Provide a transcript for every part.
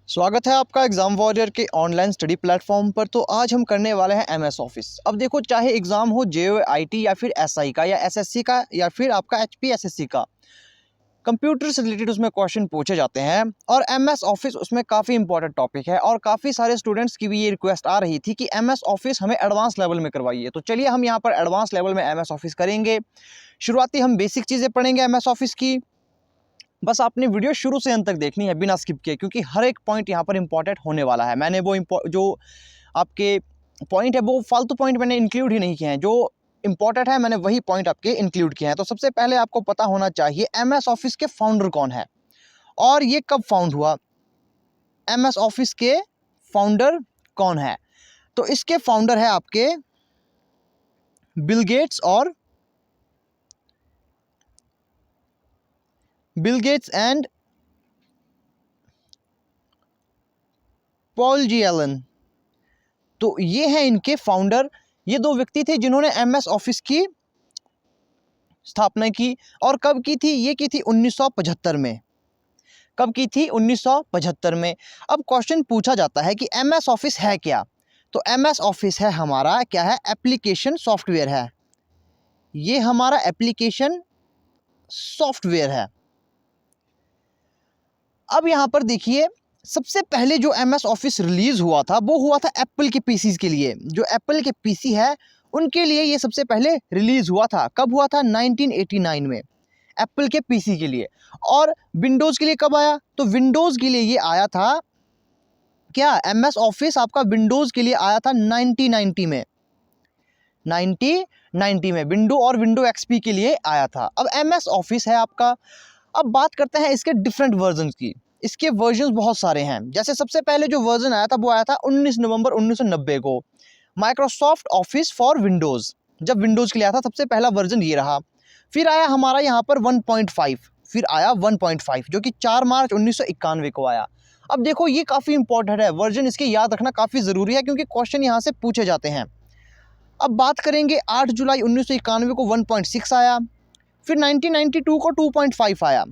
स्वागत है आपका एग्ज़ाम वॉरियर के ऑनलाइन स्टडी प्लेटफॉर्म पर। तो आज हम करने वाले हैं एमएस ऑफिस। अब देखो, चाहे एग्ज़ाम हो जेईआईटी या फिर एसआई का या एसएससी का या फिर आपका एचपीएसएससी का, कंप्यूटर से रिलेटेड उसमें क्वेश्चन पूछे जाते हैं और एमएस ऑफिस उसमें काफ़ी इंपॉर्टेंट टॉपिक है। और काफ़ी सारे स्टूडेंट्स की भी ये रिक्वेस्ट आ रही थी कि एमएस ऑफिस हमें एडवांस लेवल में करवाइए। तो चलिए हम यहाँ पर एडवांस लेवल में एमएस ऑफिस करेंगे। शुरुआती हम बेसिक चीज़ें पढ़ेंगे एमएस ऑफिस की। बस आपने वीडियो शुरू से अंत तक देखनी है बिना स्किप किए, क्योंकि हर एक पॉइंट यहाँ पर इंपॉर्टेंट होने वाला है। मैंने वो जो आपके पॉइंट है वो फालतू पॉइंट मैंने इंक्लूड ही नहीं किए हैं, जो इंपॉर्टेंट है मैंने वही पॉइंट आपके इंक्लूड किए हैं। तो सबसे पहले आपको पता होना चाहिए एमएस ऑफिस के फाउंडर कौन है और ये कब फाउंड हुआ। एमएस ऑफिस के फाउंडर कौन है? तो इसके फाउंडर है आपके Bill Gates and Paul G Allen. तो ये हैं इनके फाउंडर। ये दो व्यक्ति थे जिन्होंने एमएस ऑफिस की स्थापना की। और कब की थी? ये की थी 1975 में। कब की थी? 1975 में। अब क्वेश्चन पूछा जाता है कि एमएस ऑफिस है क्या? तो एमएस ऑफिस है हमारा क्या है? एप्लीकेशन सॉफ्टवेयर है। ये हमारा एप्लीकेशन सॉफ्टवेयर है। अब यहाँ पर देखिए, सबसे पहले जो एमएस ऑफिस रिलीज हुआ था वो हुआ था एप्पल के पीसीज के लिए। जो एप्पल के पीसी है उनके लिए ये सबसे पहले रिलीज हुआ था। कब हुआ था? 1989 में, एप्पल के पीसी के लिए। और विंडोज़ के लिए कब आया? तो विंडोज़ के लिए ये आया था क्या? एमएस ऑफिस आपका विंडोज़ के लिए आया था 1990 में। 1990 में विंडो और विंडो एक्सपी के लिए आया था। अब एमएस ऑफिस है आपका। अब बात करते हैं इसके डिफरेंट वर्जन की। इसके वर्जन बहुत सारे हैं। जैसे सबसे पहले जो वर्जन आया था वो आया था 19 नवंबर 1990 को, माइक्रोसॉफ्ट ऑफिस फॉर विंडोज़। जब विंडोज़ के लिए आया था सबसे पहला वर्जन ये रहा। फिर आया हमारा यहाँ पर 1.5। फिर आया 1.5 जो कि 4 मार्च 1991 को आया। अब देखो, ये काफ़ी इंपॉर्टेंट है, वर्जन इसके याद रखना काफ़ी ज़रूरी है क्योंकि क्वेश्चन यहाँ से पूछे जाते हैं। अब बात करेंगे 8 जुलाई 1991 को 1.6 आया। फिर 1992 को 2.5 आया।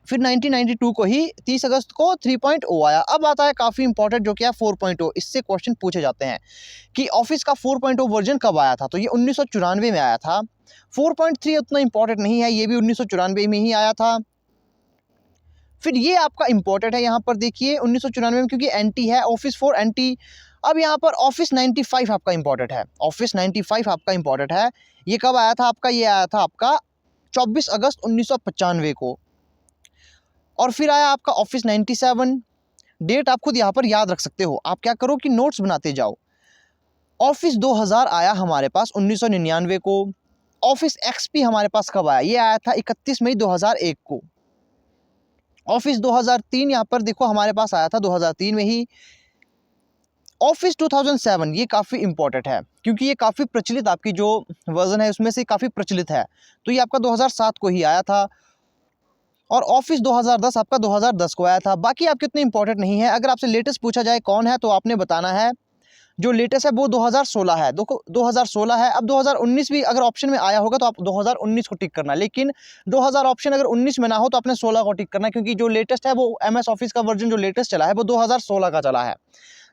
फिर 1992 को ही 30 अगस्त को 3.0 आया। अब आता है काफ़ी इंपॉर्टेंट जो कि है 4.0। इससे क्वेश्चन पूछे जाते हैं कि ऑफिस का 4.0 वर्जन कब आया था? तो ये 1994 में आया था। 4.3 उतना इंपॉर्टेंट नहीं है, ये भी 1994 में ही आया था। फिर ये आपका इंपॉर्टेंट है यहाँ पर देखिए 1994 में, क्योंकि एनटी है, ऑफिस फॉर एनटी। अब यहाँ पर ऑफिस 95 आपका इंपॉर्टेंट है। ऑफिस 95 आपका इंपॉर्टेंट है। ये कब आया था आपका? ये आया था आपका 24 अगस्त 1995 को। और फिर आया आपका ऑफिस 97। डेट आप खुद यहाँ पर याद रख सकते हो। आप क्या करो कि नोट्स बनाते जाओ। ऑफिस 2000 आया हमारे पास 1999 को। ऑफिस एक्सपी हमारे पास कब आया? ये आया था 31 मई 2001 को। ऑफिस 2003 यहाँ पर देखो हमारे पास आया था 2003 में ही। ऑफिस 2007 ये काफ़ी इंपॉर्टेंट है क्योंकि ये काफ़ी प्रचलित आपकी जो वर्जन है उसमें से काफ़ी प्रचलित है। तो ये आपका 2007 को ही आया था। और ऑफिस 2010 आपका 2010 को आया था। बाकी आपके इतने इंपॉर्टेंट नहीं है। अगर आपसे लेटेस्ट पूछा जाए कौन है तो आपने बताना है जो लेटेस्ट है वो 2016 है। देखो 2016 है। अब 2019 भी अगर ऑप्शन में आया होगा तो आप 2019 को टिक करना, लेकिन 2000 ऑप्शन अगर 19 में ना हो तो आपने 16 को टिक करना, क्योंकि जो लेटेस्ट है वो एमएस ऑफिस का वर्जन जो लेटेस्ट चला है वो 2016 का चला है।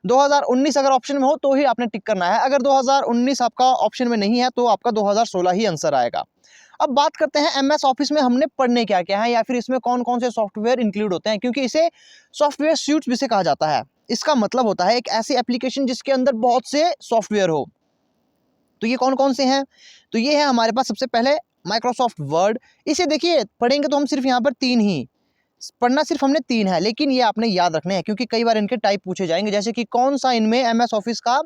2019 अगर ऑप्शन में हो तो ही आपने टिक करना है। अगर 2019 आपका ऑप्शन में नहीं है तो आपका 2016 ही आंसर आएगा। अब बात करते हैं एमएस ऑफिस में हमने पढ़ने क्या क्या है या फिर इसमें कौन कौन से सॉफ्टवेयर इंक्लूड होते हैं, क्योंकि इसे सॉफ्टवेयर सूट्स भी से कहा जाता है। इसका मतलब होता है एक ऐसी एप्लीकेशन जिसके अंदर बहुत से सॉफ्टवेयर हो। तो ये कौन कौन से हैं? तो ये है हमारे पास सबसे पहले माइक्रोसॉफ्ट वर्ड। इसे देखिए पढ़ेंगे तो हम सिर्फ यहाँ पर 3 ही पढ़ना, सिर्फ हमने 3 है, लेकिन ये आपने याद रखने हैं क्योंकि कई बार इनके टाइप पूछे जाएंगे, जैसे कि कौन सा इनमें एमएस ऑफिस का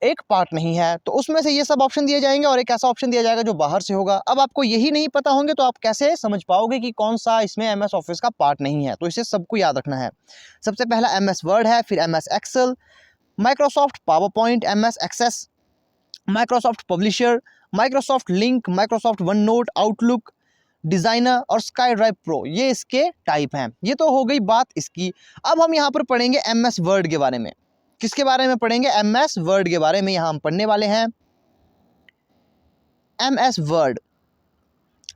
एक पार्ट नहीं है। तो उसमें से ये सब ऑप्शन दिए जाएंगे और एक ऐसा ऑप्शन दिया जाएगा जो बाहर से होगा। अब आपको यही नहीं पता होंगे तो आप कैसे समझ पाओगे कि कौन सा इसमें एमएस ऑफिस का पार्ट नहीं है? तो इसे सबको याद रखना है। सबसे पहला एमएस वर्ड है, फिर MS Excel, Microsoft PowerPoint, MS Access, Microsoft Publisher, Microsoft Link, Microsoft OneNote, Outlook, designer और स्काई ड्राइव प्रो। ये इसके टाइप हैं। ये तो हो गई बात इसकी। अब हम यहाँ पर पढ़ेंगे एमएस वर्ड के बारे में। किसके बारे में पढ़ेंगे? एमएस वर्ड के बारे में यहाँ हम पढ़ने वाले हैं। MS word.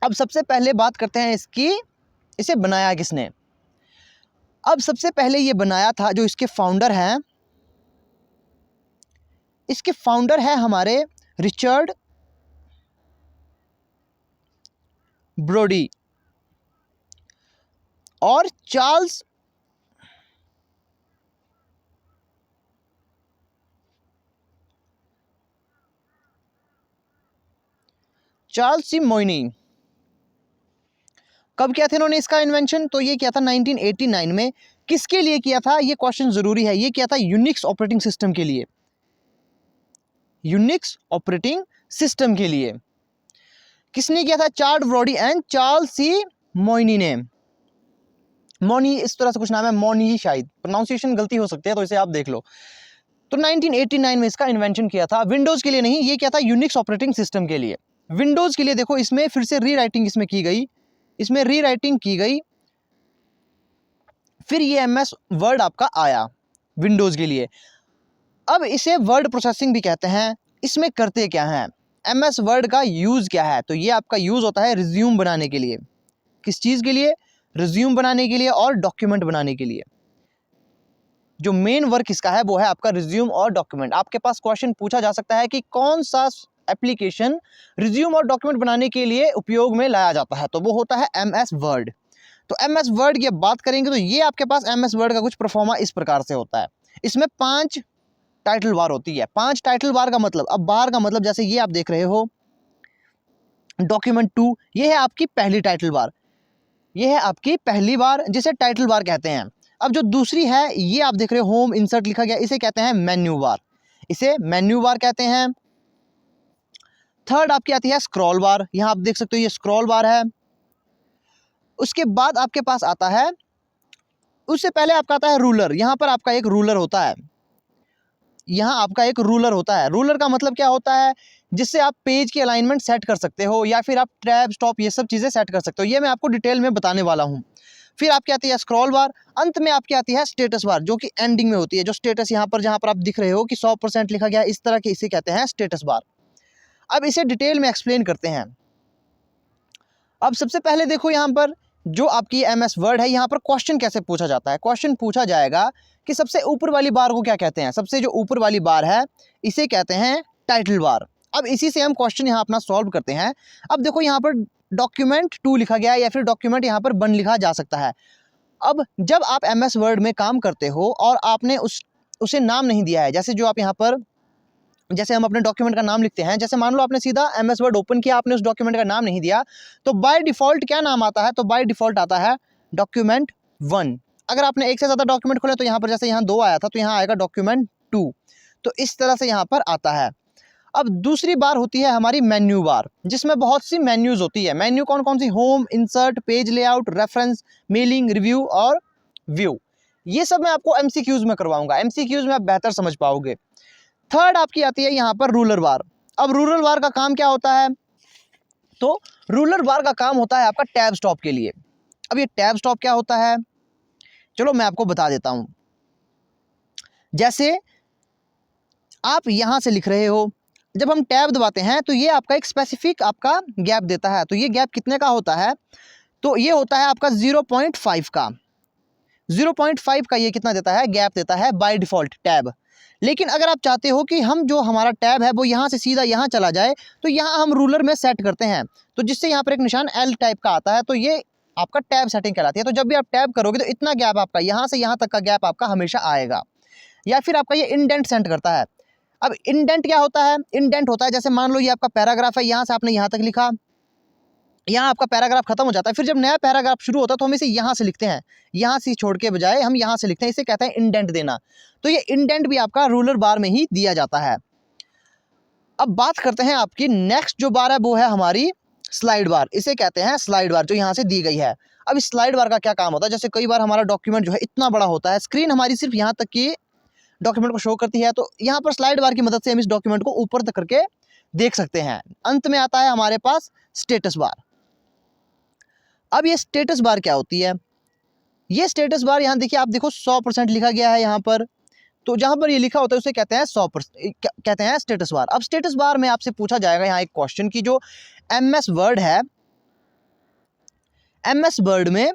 अब सबसे पहले बात करते हैं इसकी, इसे बनाया किसने। अब सबसे पहले ये बनाया था, जो इसके फाउंडर हैं, इसके फाउंडर है हमारे रिचर्ड ब्रोडी और चार्ल्स सी मोइनी। कब किया था इन्होंने इसका इन्वेंशन? तो ये किया था 1989 में। किसके लिए किया था, ये क्वेश्चन जरूरी है। ये किया था यूनिक्स ऑपरेटिंग सिस्टम के लिए, यूनिक्स ऑपरेटिंग सिस्टम के लिए। किसने किया था? चार्ल्स ब्रोडी एंड चार्ल्स सी मोइनी ने। मोनी इस तरह से कुछ नाम है, मोनी, शायद प्रोनाउंसिएशन गलती हो सकती है, तो इसे आप देख लो। तो 1989 में इसका इन्वेंशन किया था। विंडोज के लिए नहीं, ये क्या था, यूनिक्स ऑपरेटिंग सिस्टम के लिए। विंडोज के लिए देखो, इसमें फिर से रीराइटिंग इसमें की गई, इसमें रीराइटिंग की गई। फिर ये एमएस वर्ड आपका आया विंडोज के लिए। अब इसे वर्ड प्रोसेसिंग भी कहते हैं। इसमें करते क्या है, एमएस वर्ड का यूज क्या है? तो ये आपका यूज होता है रिज्यूम बनाने के लिए। किस चीज के लिए? रिज्यूम बनाने के लिए और डॉक्यूमेंट बनाने के लिए। जो मेन वर्क इसका है वो है आपका रिज्यूम और डॉक्यूमेंट। आपके पास क्वेश्चन पूछा जा सकता है कि कौन सा एप्लीकेशन रिज्यूम और डॉक्यूमेंट बनाने के लिए उपयोग में लाया जाता है, तो वो होता है एमएस वर्ड। तो एमएस वर्ड की बात करेंगे तो ये आपके पास एमएस वर्ड का कुछ परफॉर्मा इस प्रकार से होता है। इसमें 5 टाइटल बार होती है। 5 टाइटल बार का मतलब, अब बार का मतलब जैसे ये आप देख रहे हो डॉक्यूमेंट 2, ये है आपकी पहली टाइटल बार, ये है आपकी पहली बार, जिसे टाइटल बार कहते हैं। अब जो दूसरी है, ये आप देख रहे हो होम इंसर्ट लिखा गया, इसे कहते हैं मेन्यू बार, इसे मेन्यू बार कहते हैं। थर्ड आपकी आती है स्क्रॉल बार, यहां आप देख सकते हो ये स्क्रॉल बार है। उसके बाद आपके पास आता है, उससे पहले आपका आता है रूलर। यहां पर आपका एक रूलर होता है, यहां आपका एक रूलर होता है। रूलर का मतलब क्या होता है, जिससे आप पेज की अलाइनमेंट सेट कर सकते हो, या फिर आप टैब स्टॉप ये सब चीजें सेट कर सकते हो। ये मैं आपको डिटेल में बताने वाला हूं। फिर आपकी आती है स्क्रॉल बार, अंत में आपकी आती है स्टेटस बार, जो कि एंडिंग में होती है। जो स्टेटस यहाँ पर, जहाँ पर आप दिख रहे हो कि 100% लिखा गया, इस तरह के, इसे कहते हैं स्टेटस बार। अब इसे डिटेल में एक्सप्लेन करते हैं। अब सबसे पहले देखो यहाँ पर जो आपकी एमएस वर्ड है, यहाँ पर क्वेश्चन कैसे पूछा जाता है। क्वेश्चन पूछा जाएगा कि सबसे ऊपर वाली बार को क्या कहते हैं। सबसे जो ऊपर वाली बार है इसे कहते हैं टाइटल बार। अब इसी से हम क्वेश्चन यहाँ अपना सॉल्व करते हैं। अब देखो यहाँ पर डॉक्यूमेंट 2 लिखा गया है, या फिर डॉक्यूमेंट यहाँ पर 1 लिखा जा सकता है। अब जब आप एमएस वर्ड में काम करते हो और आपने उसे नाम नहीं दिया है, जैसे जो आप यहाँ पर, जैसे हम अपने डॉक्यूमेंट का नाम लिखते हैं, जैसे मान लो आपने सीधा एमएस वर्ड ओपन किया, आपने उस डॉक्यूमेंट का नाम नहीं दिया, तो बाय डिफॉल्ट क्या नाम आता है? तो बाय डिफॉल्ट आता है डॉक्यूमेंट 1। अगर आपने एक से ज़्यादा डॉक्यूमेंट खोले तो यहाँ पर, जैसे यहाँ 2 आया था, तो यहाँ आएगा डॉक्यूमेंट 2। तो इस तरह से यहाँ पर आता है। अब दूसरी बार होती है हमारी मेन्यू बार, जिसमें बहुत सी मेन्यूज होती है। मेन्यू कौन कौन सी? Home, insert, page layout, reference, mailing, review और व्यू। ये सब मैं आपको एमसीक्यूज में करवाऊंगा, एमसीक्यूज में आप बेहतर समझ पाओगे। थर्ड आपकी आती है यहाँ पर रूलर बार। अब रूलर बार का काम क्या होता है? तो रूलर बार का काम होता है आपका टैब स्टॉप के लिए। अब ये टैब स्टॉप क्या होता है, चलो मैं आपको बता देता हूं। जैसे आप यहां से लिख रहे हो, जब हम टैब दबाते हैं तो ये आपका एक स्पेसिफिक आपका गैप देता है। तो ये गैप कितने का होता है? तो ये होता है आपका 0.5 का। 0.5 का ये कितना देता है? गैप देता है बाय डिफॉल्ट टैब। लेकिन अगर आप चाहते हो कि हम जो हमारा टैब है वो यहाँ से सीधा यहाँ चला जाए, तो यहाँ हम रूलर में सेट करते हैं, तो जिससे यहाँ पर एक निशान एल टाइप का आता है, तो ये आपका टैब सेटिंग कहलाती है। तो जब भी आप टैब करोगे तो इतना गैप आपका, यहाँ से यहाँ तक का गैप आपका हमेशा आएगा। या फिर आपका ये इंडेंट सेंड करता है। अब इंडेंट क्या होता है? इंडेंट होता है, जैसे मान लो ये आपका पैराग्राफ है, यहाँ से आपने यहाँ तक लिखा, यहाँ आपका पैराग्राफ खत्म हो जाता है, फिर जब नया पैराग्राफ शुरू होता है तो हम इसे यहाँ से लिखते हैं, यहाँ से छोड़ के बजाय हम यहाँ से लिखते हैं, इसे कहते हैं इंडेंट देना। तो ये इंडेंट भी आपका रूलर बार में ही दिया जाता है। अब बात करते हैं आपकी नेक्स्ट जो बार है, वो है हमारी स्लाइड बार। इसे कहते हैं स्लाइड बार, जो यहाँ से दी गई है। अब इस स्लाइड बार का क्या काम होता है? जैसे कई बार हमारा डॉक्यूमेंट जो है इतना बड़ा होता है, स्क्रीन हमारी सिर्फ यहाँ तक की डॉक्यूमेंट को शो करती है, तो यहाँ पर स्लाइड बार की मदद से हम इस डॉक्यूमेंट को ऊपर तक करके देख सकते हैं। अंत में आता है हमारे पास स्टेटस बार। अब ये स्टेटस बार क्या होती है? ये स्टेटस बार, यहाँ देखिए, आप देखो 100% लिखा गया है यहाँ पर, तो जहाँ पर ये लिखा होता है उसे कहते हैं 100%, कहते हैं स्टेटस बार। अब स्टेटस बार में आपसे पूछा जाएगा यहाँ एक क्वेश्चन की, जो एमएस वर्ड है, एमएस वर्ड में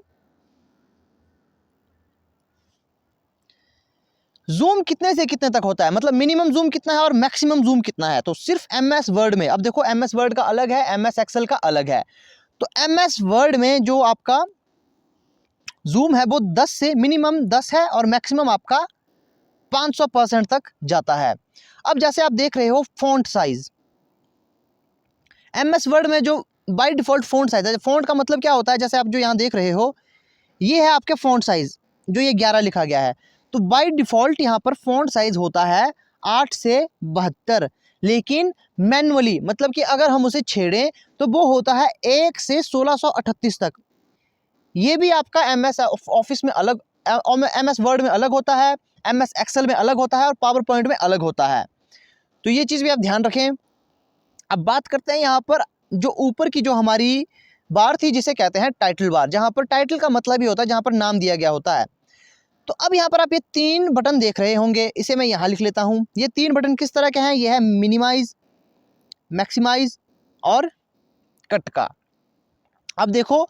जूम कितने से कितने तक होता है, मतलब मिनिमम जूम कितना है और मैक्सिमम जूम कितना है। तो सिर्फ MS वर्ड में, अब देखो MS वर्ड का अलग है, MS एक्सेल का अलग है। तो MS वर्ड में जो आपका जूम है वो 10 से मिनिमम 10 है और मैक्सिमम आपका 500% तक जाता है। अब जैसे आप देख रहे हो फॉन्ट साइज, MS वर्ड में जो बाय डिफॉल्ट फॉन्ट साइज है, फॉन्ट का मतलब क्या होता है, जैसे आप जो यहाँ देख रहे हो ये है आपके फॉन्ट साइज, जो ये 11 लिखा गया है। तो बाय डिफॉल्ट यहाँ पर फॉन्ट साइज होता है 8 से 72, लेकिन मैनुअली मतलब कि अगर हम उसे छेड़ें तो वो होता है 1 से 1638 तक। ये भी आपका MS ऑफिस में अलग, MS वर्ड में अलग होता है, MS एक्सेल में अलग होता है और पावर पॉइंट में अलग होता है। तो ये चीज़ भी आप ध्यान रखें। अब बात करते हैं यहाँ पर जो ऊपर की जो हमारी बार थी जिसे कहते हैं टाइटल बार, जहाँ पर टाइटल का मतलब ही होता है जहाँ पर नाम दिया गया होता है। तो अब यहाँ पर आप ये 3 बटन देख रहे होंगे, इसे मैं यहाँ लिख लेता हूँ। ये 3 बटन किस तरह के हैं, ये है मिनिमाइज, मैक्सिमाइज और कट का। अब देखो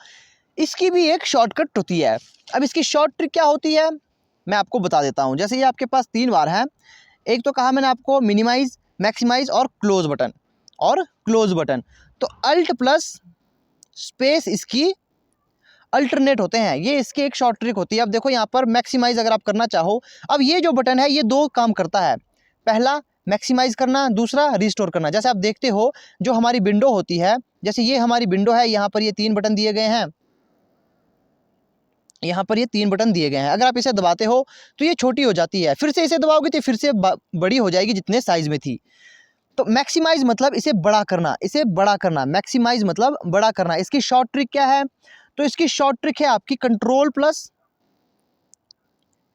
इसकी भी एक शॉर्टकट होती है। अब इसकी शॉर्ट ट्रिक क्या होती है मैं आपको बता देता हूँ। जैसे ये आपके पास 3 बार हैं, एक तो कहा मैंने आपको मिनिमाइज, मैक्सिमाइज और क्लोज बटन और क्लोज बटन। तो अल्ट प्लस स्पेस इसकी अल्टरनेट होते हैं, ये इसकी एक शॉर्ट ट्रिक होती है। अब देखो यहाँ पर मैक्सिमाइज अगर आप करना चाहो, अब ये जो बटन है ये 2 काम करता है, पहला मैक्सिमाइज करना, दूसरा रिस्टोर करना। जैसे आप देखते हो जो हमारी विंडो होती है, जैसे ये हमारी विंडो है, यहाँ पर ये 3 बटन दिए गए हैं, यहाँ पर ये 3 बटन दिए गए हैं। अगर आप इसे दबाते हो तो ये छोटी हो जाती है, फिर से इसे दबाओगे तो फिर से बड़ी हो जाएगी जितने साइज में थी। तो मैक्सिमाइज मतलब इसे बड़ा करना, इसे बड़ा करना, मैक्सिमाइज मतलब बड़ा करना। इसकी शॉर्ट ट्रिक क्या है, तो इसकी शॉर्ट ट्रिक है आपकी कंट्रोल प्लस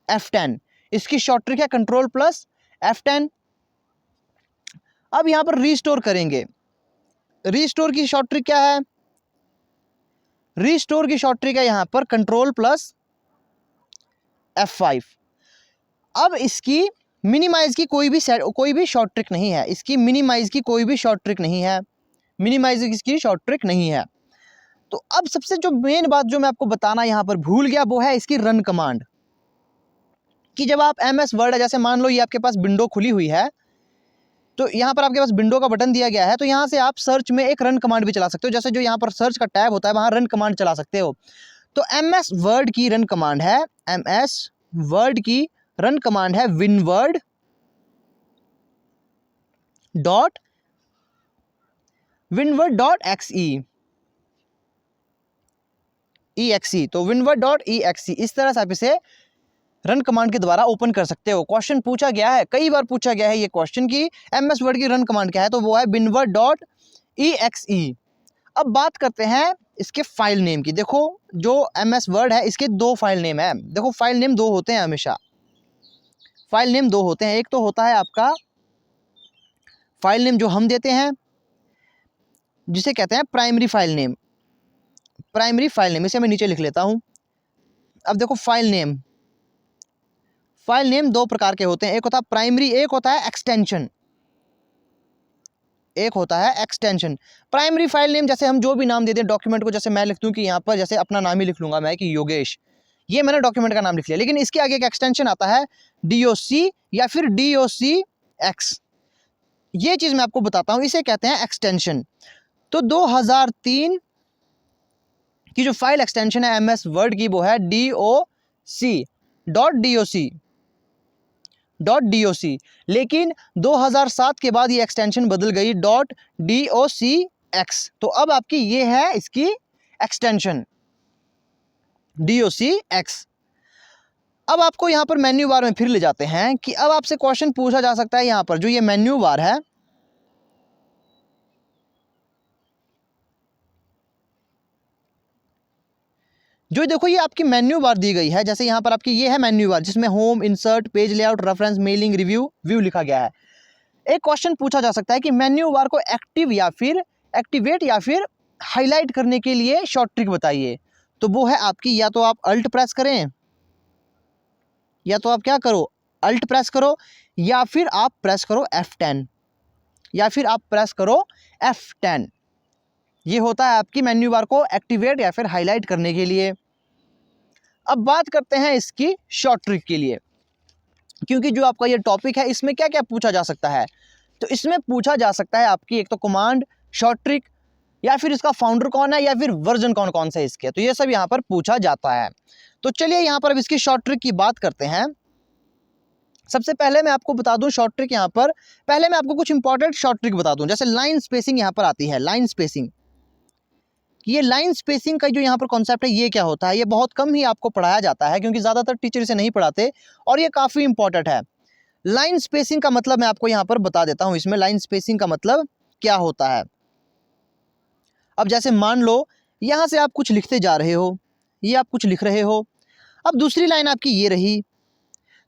F10। इसकी शॉर्ट ट्रिक है कंट्रोल प्लस F10। अब यहां पर रीस्टोर करेंगे, रीस्टोर की शॉर्ट ट्रिक क्या है, रीस्टोर की शॉर्ट ट्रिक है यहां पर कंट्रोल प्लस F5। अब इसकी मिनिमाइज की कोई भी शॉर्ट ट्रिक नहीं है, इसकी मिनिमाइज की कोई भी शॉर्ट ट्रिक नहीं है, मिनिमाइज की शॉर्ट ट्रिक नहीं है। तो अब सबसे जो मेन बात जो मैं आपको बताना यहाँ पर भूल गया वो है इसकी रन कमांड। कि जब आप MS वर्ड है, जैसे मान लो ये आपके पास विंडो खुली हुई है, तो यहाँ पर आपके पास विंडो का बटन दिया गया है, तो यहाँ से आप सर्च में एक रन कमांड भी चला सकते हो। जैसे जो यहाँ पर सर्च का टैब होता है वहाँ रन कमांड चला सकते हो। तो MS वर्ड की रन कमांड है, MS वर्ड की रन कमांड है winword डॉट exe। तो winword.exe इस तरह से आप इसे रन कमांड के द्वारा ओपन कर सकते हो। क्वेश्चन पूछा गया है, कई बार पूछा गया है ये क्वेश्चन कि MS वर्ड की रन कमांड क्या है, तो वो है winword.exe। अब बात करते हैं इसके फाइल नेम की। देखो जो MS वर्ड है इसके 2 फाइल नेम है। देखो फाइल नेम 2 होते हैं, हमेशा फाइल नेम 2 होते हैं। एक तो होता है आपका फाइल नेम जो हम देते हैं जिसे कहते हैं primary file name, primary file name, इसे मैं नीचे लिख लेता हूं। अब देखो फाइल नेम 2 प्रकार के होते हैं, एक होता है प्राइमरी, एक होता है एक्सटेंशन, एक होता है एक्सटेंशन। प्राइमरी फाइल नेम जैसे हम जो भी नाम दे दें डॉक्यूमेंट को, जैसे मैं लिख दूं कि यहाँ पर जैसे अपना नाम ही लिख लूंगा मैं कि योगेश, ये मैंने डॉक्यूमेंट का नाम लिख लिया, लेकिन इसके आगे एक एक्सटेंशन आता है DOC या फिर DOCX। ये चीज़ मैं आपको बताता हूँ, इसे कहते हैं एक्सटेंशन। तो 2003 की जो फाइल एक्सटेंशन है MS वर्ड की वो है DOC.DOC, लेकिन 2007 के बाद ये एक्सटेंशन बदल गई .DOCX। तो अब आपकी ये है इसकी एक्सटेंशन DOCX। अब आपको यहाँ पर मेन्यू बार में फिर ले जाते हैं कि अब आपसे क्वेश्चन पूछा जा सकता है यहाँ पर जो ये मेन्यू बार है, जो देखो ये आपकी मेन्यू बार दी गई है। जैसे यहाँ पर आपकी ये है मेन्यू बार जिसमें home, insert, page layout, reference, mailing, review, view लिखा गया है। एक क्वेश्चन पूछा जा सकता है कि मेन्यू बार को एक्टिवेट या फिर हाईलाइट करने के लिए शॉर्ट ट्रिक बताइए। तो वो है आपकी, या तो आप अल्ट प्रेस करें, या तो आप क्या करो अल्ट प्रेस करो, या फिर आप प्रेस करो F10, या फिर आप प्रेस करो F10। ये होता है आपकी मेन्यू बार को एक्टिवेट या फिर हाईलाइट करने के लिए। अब बात करते हैं इसकी शॉर्ट ट्रिक के लिए। क्योंकि जो आपका ये टॉपिक है इसमें क्या क्या पूछा जा सकता है, तो इसमें पूछा जा सकता है आपकी एक तो कमांड, शॉर्ट ट्रिक, या फिर इसका फाउंडर कौन है, या फिर वर्जन कौन कौन से इसके, तो ये सब यहाँ पर पूछा जाता है। तो चलिए यहाँ पर अब इसकी शॉर्ट ट्रिक की बात करते हैं। सबसे पहले मैं आपको बता दूं शॉर्ट ट्रिक, यहाँ पर पहले मैं आपको कुछ इंपॉर्टेंट शॉर्ट ट्रिक बता दूं। जैसे लाइन स्पेसिंग यहाँ पर आती है, लाइन स्पेसिंग, ये लाइन स्पेसिंग का जो यहाँ पर कॉन्सेप्ट है ये क्या होता है, ये बहुत कम ही आपको पढ़ाया जाता है क्योंकि ज़्यादातर टीचर इसे नहीं पढ़ाते और ये काफ़ी इंपॉर्टेंट है। लाइन स्पेसिंग का मतलब मैं आपको यहाँ पर बता देता हूँ, इसमें लाइन स्पेसिंग का मतलब क्या होता है। अब जैसे मान लो यहाँ से आप कुछ लिखते जा रहे हो, ये आप कुछ लिख रहे हो, अब दूसरी लाइन आपकी ये रही,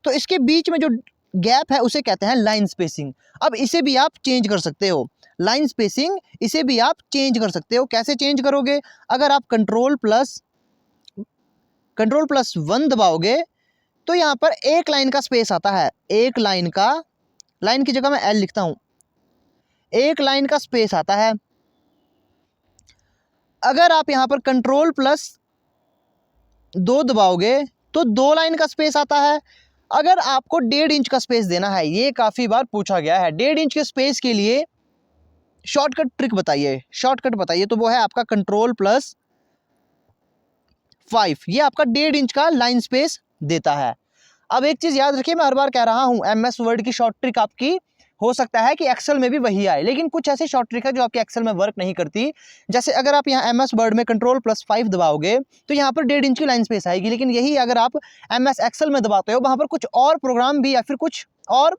तो इसके बीच में जो गैप है उसे कहते हैं लाइन स्पेसिंग। अब इसे भी आप चेंज कर सकते हो, लाइन स्पेसिंग इसे भी आप चेंज कर सकते हो। कैसे चेंज करोगे, अगर आप कंट्रोल प्लस 1 दबाओगे तो यहाँ पर एक लाइन का स्पेस आता है, एक लाइन का, लाइन की जगह मैं एल लिखता हूँ, एक लाइन का स्पेस आता है। अगर आप यहाँ पर कंट्रोल प्लस 2 दबाओगे तो 2 लाइन का स्पेस आता है। अगर आपको 1.5 इंच का स्पेस देना है, ये काफ़ी बार पूछा गया है, 1.5 इंच के स्पेस के लिए शॉर्टकट ट्रिक बताइए, शॉर्टकट बताइए, तो वो है आपका कंट्रोल प्लस 5, ये आपका 1.5 इंच का लाइन स्पेस देता है। अब एक चीज़ याद रखिए, मैं हर बार कह रहा हूँ MS वर्ड की शॉर्ट ट्रिक आपकी हो सकता है कि एक्सेल में भी वही आए, लेकिन कुछ ऐसी शॉर्ट ट्रिक है जो आपके एक्सेल में वर्क नहीं करती। जैसे अगर आप यहाँ MS वर्ड में कंट्रोल प्लस 5 दबाओगे तो यहाँ पर 1.5 इंच की लाइन स्पेस आएगी, लेकिन यही अगर आप MS एक्सेल में दबाते हो वहाँ पर कुछ और प्रोग्राम भी या फिर कुछ और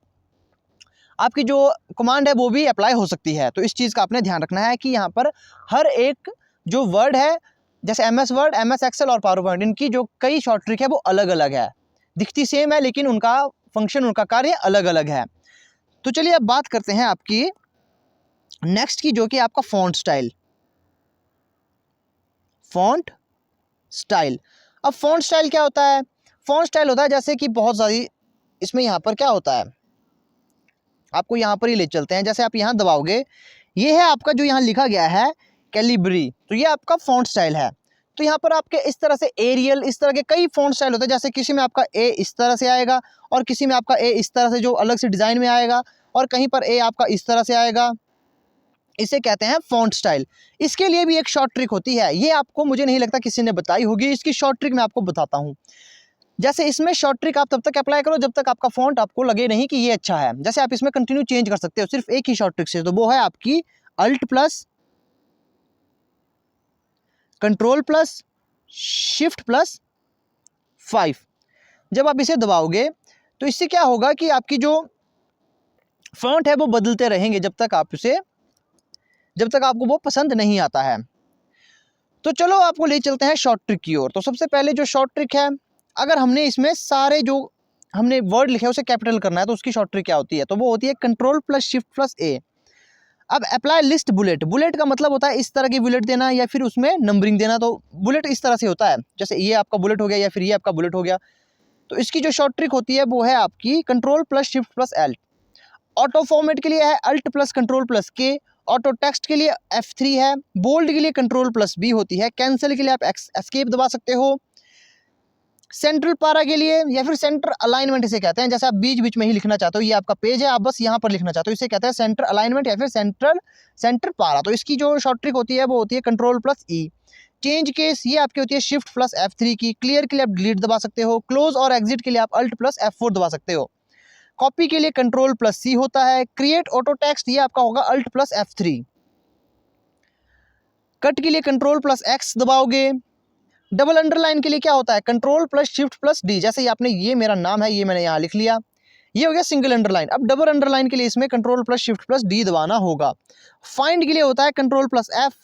आपकी जो कमांड है वो भी अप्लाई हो सकती है। तो इस चीज़ का आपने ध्यान रखना है कि यहाँ पर हर एक जो वर्ड है, जैसे MS वर्ड, MS एक्सेल और पावर पॉइंट, इनकी जो कई शॉर्ट ट्रिक है वो अलग अलग है, दिखती सेम है लेकिन उनका फंक्शन, उनका कार्य अलग अलग है। तो चलिए अब बात करते हैं आपकी नेक्स्ट की, जो कि आपका फॉन्ट स्टाइल। फॉन्ट स्टाइल, अब फॉन्ट स्टाइल क्या होता है, फॉन्ट स्टाइल होता है जैसे कि बहुत सारी, इसमें यहाँ पर क्या होता है, आपको यहाँ पर ही ले चलते हैं। जैसे आप यहाँ दबाओगे, ये है आपका जो यहाँ लिखा गया है कैलिब्री, तो ये आपका फॉन्ट स्टाइल है। तो यहाँ पर आपके इस तरह से एरियल, इस तरह के कई फॉन्ट स्टाइल होते हैं। जैसे किसी में आपका ए इस तरह से आएगा और किसी में आपका ए इस तरह से जो अलग से डिज़ाइन में आएगा, और कहीं पर ए आपका इस तरह से आएगा, इसे कहते हैं फॉन्ट स्टाइल। इसके लिए भी एक शॉर्ट ट्रिक होती है, ये आपको मुझे नहीं लगता किसी ने बताई होगी, इसकी शॉर्ट ट्रिक मैं आपको बताता हूँ। जैसे इसमें शॉर्ट ट्रिक आप तब तक अप्लाई करो जब तक आपका फॉन्ट आपको लगे नहीं कि ये अच्छा है। जैसे आप इसमें कंटिन्यू चेंज कर सकते हो सिर्फ एक ही शॉर्ट ट्रिक से, तो वो है आपकी alt plus control plus shift plus 5। जब आप इसे दबाओगे तो इससे क्या होगा कि आपकी जो फॉन्ट है वो बदलते रहेंगे जब तक आपको वो पसंद नहीं आता है। तो चलो आपको ले चलते हैं शॉर्ट ट्रिक की ओर। तो सबसे पहले जो शॉर्ट ट्रिक है, अगर हमने इसमें सारे जो हमने वर्ड लिखे उसे कैपिटल करना है तो उसकी शॉर्ट ट्रिक क्या होती है, तो वो होती है कंट्रोल प्लस शिफ्ट प्लस ए। अब अप्लाई लिस्ट बुलेट, बुलेट का मतलब होता है इस तरह की बुलेट देना या फिर उसमें नंबरिंग देना। तो बुलेट इस तरह से होता है, जैसे ये आपका बुलेट हो गया या फिर ये आपका बुलेट हो गया। तो इसकी जो शॉर्ट ट्रिक होती है वो है आपकी control plus shift plus L. Auto format के लिए है अल्ट प्लस कंट्रोल प्लस के। ऑटो टेक्स्ट के लिए F3 है। बोल्ड के लिए कंट्रोल प्लस बी होती है। कैंसिल के लिए आप एस्केप दबा सकते हो। सेंट्रल पारा के लिए या फिर सेंटर अलाइनमेंट इसे कहते हैं, जैसे आप बीच बीच में ही लिखना चाहते हो, ये आपका पेज है, आप बस यहाँ पर लिखना चाहते हो, इसे कहते हैं सेंटर अलाइनमेंट या फिर सेंटर पारा। तो इसकी जो शॉर्ट ट्रिक होती है वो होती है कंट्रोल प्लस ई। चेंज केस ये आपकी होती है शिफ्ट प्लस F3 की। क्लियर के लिए आप डिलीट दबा सकते हो। क्लोज और एग्जिट के लिए आप अल्ट प्लस F4 दबा सकते हो। कॉपी के लिए कंट्रोल प्लस सी होता है। क्रिएट ऑटो टेक्स्ट ये आपका होगा अल्ट प्लस F3। कट के लिए कंट्रोल प्लस एक्स दबाओगे। डबल अंडरलाइन के लिए क्या होता है, control plus shift plus D. जैसे ये आपने, ये मेरा नाम है, ये मैंने यहाँ लिख लिया, ये हो गया सिंगल अंडरलाइन। अब डबल अंडरलाइन के लिए इसमें control plus shift plus D दबाना होगा। फाइंड के लिए होता है control plus F.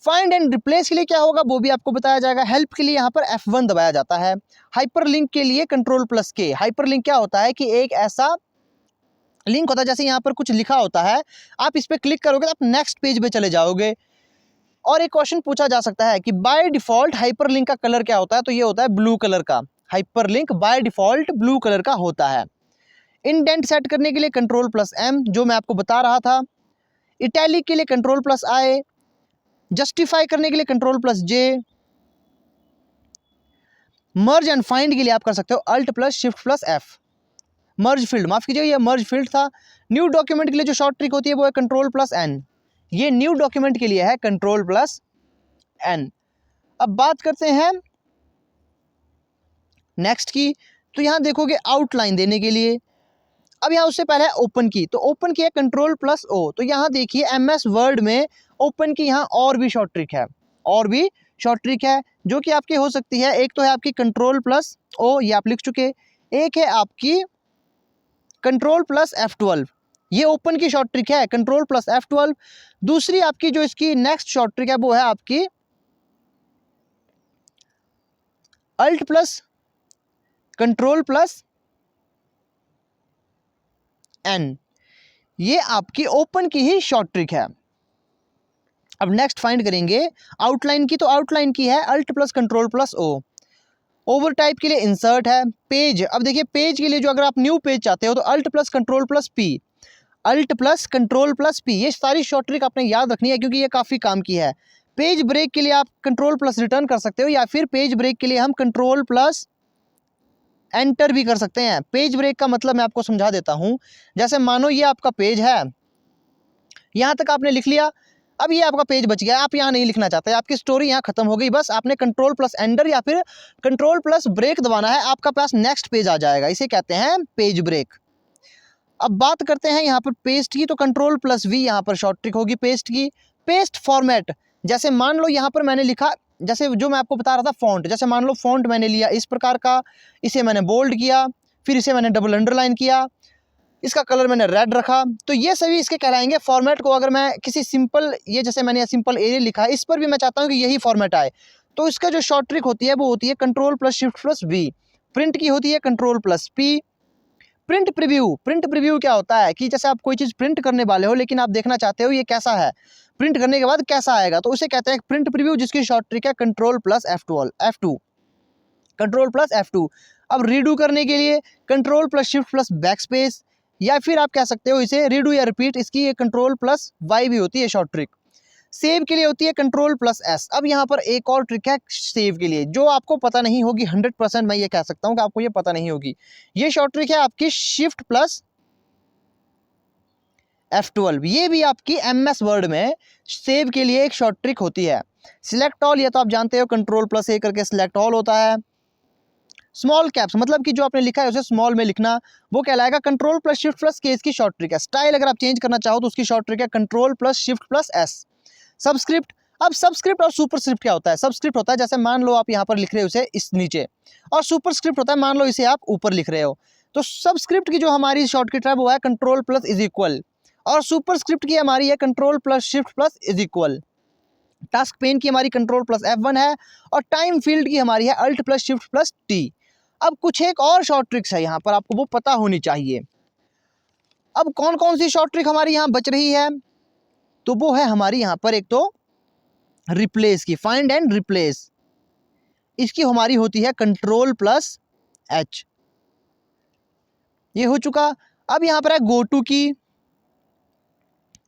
Find and replace के लिए क्या होगा वो भी आपको बताया जाएगा। हेल्प के लिए यहाँ पर F1 दबाया जाता है। हाइपरलिंक के लिए कंट्रोल प्लस के। हाइपरलिंक क्या होता है कि एक ऐसा लिंक होता है, जैसे यहाँ पर कुछ लिखा होता है, आप इस पर क्लिक करोगे तो आप नेक्स्ट पेज पे चले जाओगे। और एक क्वेश्चन पूछा जा सकता है कि बाय डिफॉल्ट हाइपरलिंक का कलर क्या होता है, तो ये होता है ब्लू कलर का। Hyperlink by default blue colour का होता है। इंडेंट सेट करने के लिए कंट्रोल प्लस एम, जो मैं आपको बता रहा था। इटैलिक के लिए कंट्रोल प्लस आई। जस्टिफाई करने के लिए control plus J. Merge and find के लिए आप कर सकते हो alt plus shift plus F. Merge field, माफ कीजिए ये मर्ज फील्ड था। न्यू डॉक्यूमेंट के लिए जो शॉर्ट ट्रिक होती है वो है कंट्रोल प्लस एन, ये न्यू डॉक्यूमेंट के लिए है कंट्रोल प्लस एन। अब बात करते हैं नेक्स्ट की, तो यहां देखोगे आउटलाइन देने के लिए, अब यहाँ उससे पहले है ओपन की, तो ओपन की है कंट्रोल प्लस ओ। तो यहाँ देखिए एमएस वर्ड में ओपन की यहाँ और भी शॉर्ट ट्रिक है, और भी शॉर्ट ट्रिक है जो कि आपकी हो सकती है। एक तो है आपकी कंट्रोल प्लस ओ, ये आप लिख चुके, एक है आपकी कंट्रोल प्लस F12, ये ओपन की शॉर्ट ट्रिक है कंट्रोल प्लस F12। दूसरी आपकी जो इसकी नेक्स्ट शॉर्ट ट्रिक है वो है आपकी alt plus control plus N, ये आपकी ओपन की ही शॉर्ट ट्रिक है। अब नेक्स्ट फाइंड करेंगे आउटलाइन की, तो आउटलाइन की है alt plus control plus O. Over type के लिए इंसर्ट है, पेज, अब देखिए पेज के लिए जो अगर आप न्यू पेज चाहते हो तो alt plus control plus P, alt plus control plus P, ये सारी शॉर्ट ट्रिक आपने याद रखनी है क्योंकि ये काफ़ी काम की है। पेज ब्रेक के लिए आप कंट्रोल प्लस रिटर्न कर सकते हो, या फिर पेज ब्रेक के लिए हम कंट्रोल प्लस एंटर भी कर सकते हैं। पेज ब्रेक का मतलब मैं आपको समझा देता हूं, जैसे मानो ये आपका पेज है, यहां तक आपने लिख लिया, अब ये आपका पेज बच गया, आप यहाँ नहीं लिखना चाहते, आपकी स्टोरी यहाँ खत्म हो गई, बस आपने कंट्रोल प्लस एंटर या फिर कंट्रोल प्लस ब्रेक दबाना है, आपका पास नेक्स्ट पेज आ जाएगा, इसे कहते हैं पेज ब्रेक। अब बात करते हैं यहाँ पर पेस्ट की, तो कंट्रोल प्लस वी यहाँ पर शॉर्ट ट्रिक होगी पेस्ट की। पेस्ट फॉर्मेट, जैसे मान लो यहाँ पर मैंने लिखा, जैसे जो मैं आपको बता रहा था फॉन्ट, जैसे मान लो फॉन्ट मैंने लिया इस प्रकार का, इसे मैंने बोल्ड किया, फिर इसे मैंने डबल अंडरलाइन किया, इसका कलर मैंने रेड रखा, तो ये सभी इसके कहलाएंगे फॉर्मेट को। अगर मैं किसी सिंपल, ये जैसे मैंने सिंपल एरिया लिखा है, इस पर भी मैं चाहता हूँ कि यही फॉर्मेट आए, तो इसका जो शॉर्ट ट्रिक होती है वो होती है control plus shift plus V. Print की होती है control plus P. Print preview, print preview क्या होता है कि जैसे आप कोई चीज़ प्रिंट करने वाले हो लेकिन आप देखना चाहते हो ये कैसा है, प्रिंट करने के बाद कैसा आएगा, तो उसे कहते हैं प्रिंट प्रीव्यू, जिसकी शॉर्ट ट्रिक है control plus F2, control plus F2। अब रीडू करने के लिए control plus shift plus back space, या फिर आप कह सकते हो इसे रीडू या रिपीट, इसकी ये कंट्रोल प्लस वाई भी होती है शॉर्ट ट्रिक। सेव के लिए होती है कंट्रोल प्लस एस। अब यहाँ पर एक और ट्रिक है सेव के लिए जो आपको पता नहीं होगी, 100% मैं ये कह सकता हूँ कि आपको ये पता नहीं होगी। ये शॉर्ट ट्रिक है आपकी शिफ्ट प्लस F12, ये भी आपकी MS वर्ड में सेव के लिए एक शॉर्ट ट्रिक होती है। सिलेक्ट ऑल, ये तो आप जानते हो कंट्रोल प्लस ए करके सिलेक्ट ऑल होता है। स्मॉल कैप्स, मतलब कि जो आपने लिखा है उसे स्मॉल में लिखना, वो कहलाएगा कंट्रोल प्लस शिफ्ट प्लस के, इसकी शॉर्ट ट्रिक है। स्टाइल अगर आप चेंज करना चाहो तो उसकी शॉर्ट ट्रिक है control plus shift plus S. Subscript, अब सबस्क्रिप्ट और सुपरस्क्रिप्ट क्या होता है? सबस्क्रिप्ट होता है जैसे मान लो आप यहाँ पर लिख रहे हो उसे इस नीचे, और सुपरस्क्रिप्ट होता है मान लो इसे आप ऊपर लिख रहे हो। तो सबस्क्रिप्ट की जो हमारी शॉर्टकट है वो है कंट्रोल प्लस इज इक्वल, और सुपरस्क्रिप्ट की हमारी है control plus shift plus is equal. Task pen की हमारी कंट्रोल प्लस F1 है, और टाइम फील्ड की हमारी है alt plus shift plus T. अब कुछ एक और शॉर्ट ट्रिक्स है यहाँ पर, आपको वो पता होनी चाहिए। अब कौन कौन सी शॉर्ट ट्रिक हमारी यहाँ बच रही है, तो वो है हमारी यहाँ पर एक तो रिप्लेस की, फाइंड एंड रिप्लेस, इसकी हमारी होती है कंट्रोल प्लस H, ये हो चुका। अब यहाँ पर है गो टू की,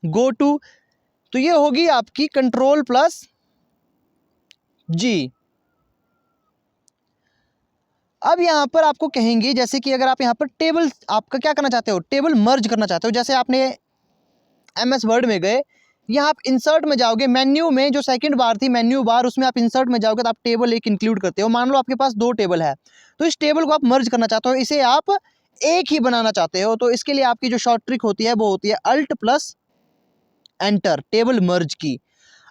गो टू, तो ये होगी आपकी कंट्रोल प्लस G। अब यहाँ पर आपको कहेंगे जैसे कि अगर आप यहाँ पर टेबल, आपका क्या करना चाहते हो, टेबल मर्ज करना चाहते हो, जैसे आपने MS वर्ड में गए, यहाँ आप इंसर्ट में जाओगे, मेन्यू में जो सेकंड बार थी मेन्यू बार, उसमें आप इंसर्ट में जाओगे तो आप टेबल एक इंक्लूड करते हो। मान लो आपके पास 2 टेबल है, तो इस टेबल को आप मर्ज करना चाहते हो, इसे आप एक ही बनाना चाहते हो, तो इसके लिए आपकी जो शॉर्ट ट्रिक होती है वो होती है अल्ट प्लस एंटर, टेबल मर्ज की।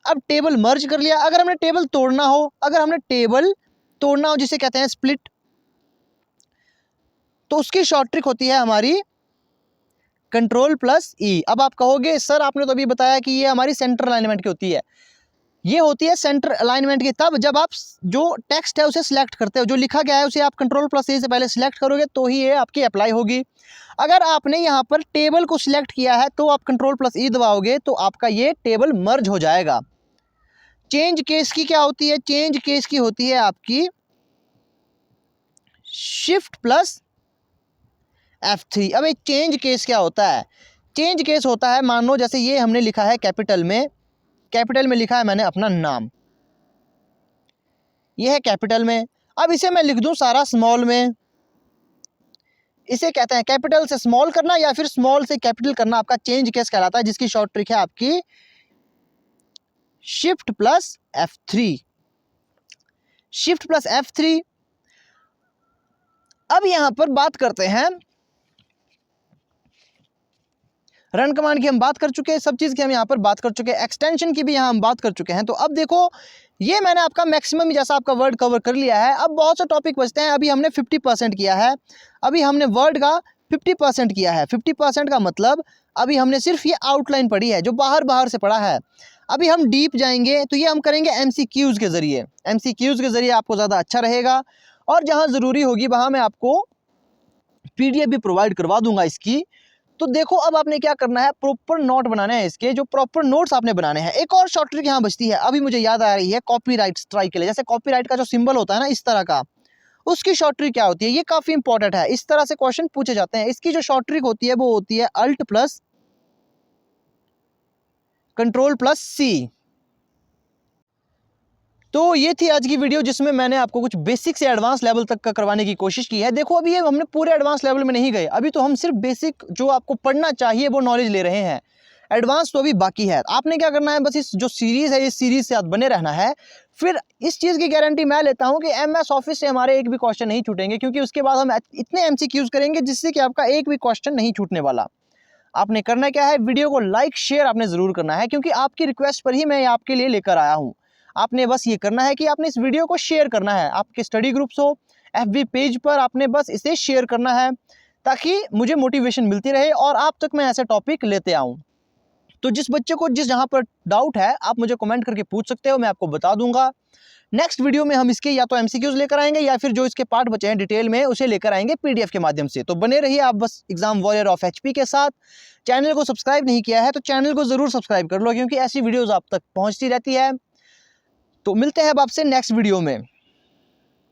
अब टेबल मर्ज कर लिया, अगर हमने टेबल तोड़ना हो, अगर हमने टेबल तोड़ना हो जिसे कहते हैं स्प्लिट, तो उसकी शॉर्ट ट्रिक होती है हमारी कंट्रोल प्लस ई। अब आप कहोगे सर आपने तो अभी बताया कि ये हमारी सेंटर अलाइनमेंट की होती है, ये होती है सेंटर अलाइनमेंट की तब जब आप जो टेक्स्ट है उसे सिलेक्ट करते हो, जो लिखा गया है उसे आप कंट्रोल प्लस ए से पहले सिलेक्ट करोगे तो ही ये आपकी अप्लाई होगी। अगर आपने यहाँ पर टेबल को सिलेक्ट किया है तो आप कंट्रोल प्लस ई दबाओगे तो आपका ये टेबल मर्ज हो जाएगा। चेंज केस की क्या होती है? चेंज केस की होती है आपकी शिफ्ट प्लस F3। अब एक चेंज केस क्या होता है? चेंज केस होता है, मान लो जैसे ये हमने लिखा है कैपिटल में लिखा है मैंने अपना नाम, ये है कैपिटल में, अब इसे मैं लिख दूं सारा स्मॉल में, इसे कहते हैं कैपिटल से स्मॉल करना या फिर स्मॉल से कैपिटल करना, आपका चेंज केस कहलाता है, जिसकी शॉर्ट ट्रिक है आपकी shift plus F3। Shift plus F3। अब यहां पर बात करते हैं रन कमांड की, हम बात कर चुके हैं, सब चीज की हम यहां पर बात कर चुके हैं, एक्सटेंशन की भी यहां हम बात कर चुके हैं। तो अब देखो ये मैंने आपका मैक्सिमम जैसा आपका वर्ड कवर कर लिया है। अब बहुत से टॉपिक बचते हैं। अभी हमने 50% किया है, अभी हमने वर्ड का 50% किया है। 50% का मतलब अभी हमने सिर्फ ये आउटलाइन पढ़ी है, जो बाहर से पढ़ा है। अभी हम डीप जाएंगे तो ये हम करेंगे MCQs के जरिए। MCQs के जरिए आपको ज़्यादा अच्छा रहेगा, और जहाँ ज़रूरी होगी वहाँ मैं आपको PDF भी प्रोवाइड करवा दूंगा इसकी। तो देखो अब आपने क्या करना है, प्रॉपर नोट बनाने हैं इसके, जो प्रॉपर नोट्स आपने बनाने हैं। एक और शॉर्ट ट्रिक यहाँ बचती है, अभी मुझे याद आ रही है, कॉपीराइट स्ट्राइक के लिए। जैसे कॉपीराइट का जो सिंबल होता है ना इस तरह का, उसकी शॉर्ट ट्रिक क्या होती है, ये काफ़ी इंपॉर्टेंट है। इस तरह से क्वेश्चन पूछे जाते हैं। इसकी जो शॉर्ट ट्रिक होती है वो होती है Alt plus control plus C। तो ये थी आज की वीडियो, जिसमें मैंने आपको कुछ बेसिक से एडवांस लेवल तक का करवाने की कोशिश की है। देखो अभी ये हमने पूरे एडवांस लेवल में नहीं गए, अभी तो हम सिर्फ बेसिक जो आपको पढ़ना चाहिए वो नॉलेज ले रहे हैं। एडवांस तो अभी बाकी है। आपने क्या करना है, बस इस जो सीरीज़ है, इस सीरीज़ से आप बने रहना है। फिर इस चीज़ की गारंटी मैं लेता हूँ कि MS ऑफिस से हमारे एक भी क्वेश्चन नहीं छूटेंगे, क्योंकि उसके बाद हम इतने MCQs करेंगे जिससे कि आपका एक भी क्वेश्चन नहीं छूटने वाला। आपने करना क्या है, वीडियो को लाइक शेयर आपने ज़रूर करना है, क्योंकि आपकी रिक्वेस्ट पर ही मैं आपके लिए लेकर आया हूँ। आपने बस ये करना है कि आपने इस वीडियो को शेयर करना है, आपके स्टडी ग्रुप्स हो, FB पेज पर आपने बस इसे शेयर करना है, ताकि मुझे मोटिवेशन मिलती रहे और आप तक मैं ऐसे टॉपिक लेते आऊँ। तो जिस बच्चे को जिस जहाँ पर डाउट है आप मुझे कमेंट करके पूछ सकते हो, मैं आपको बता दूंगा। नेक्स्ट वीडियो में हम इसके या तो MCQs लेकर आएंगे, या फिर जो इसके पार्ट बचे हैं डिटेल में उसे लेकर आएंगे PDF के माध्यम से। तो बने रहिए आप बस एग्जाम वॉरियर ऑफ HP के साथ। चैनल को सब्सक्राइब नहीं किया है तो चैनल को ज़रूर सब्सक्राइब कर लो, क्योंकि ऐसी वीडियोज़ आप तक पहुँचती रहती है। तो मिलते हैं अब आपसे नेक्स्ट वीडियो में।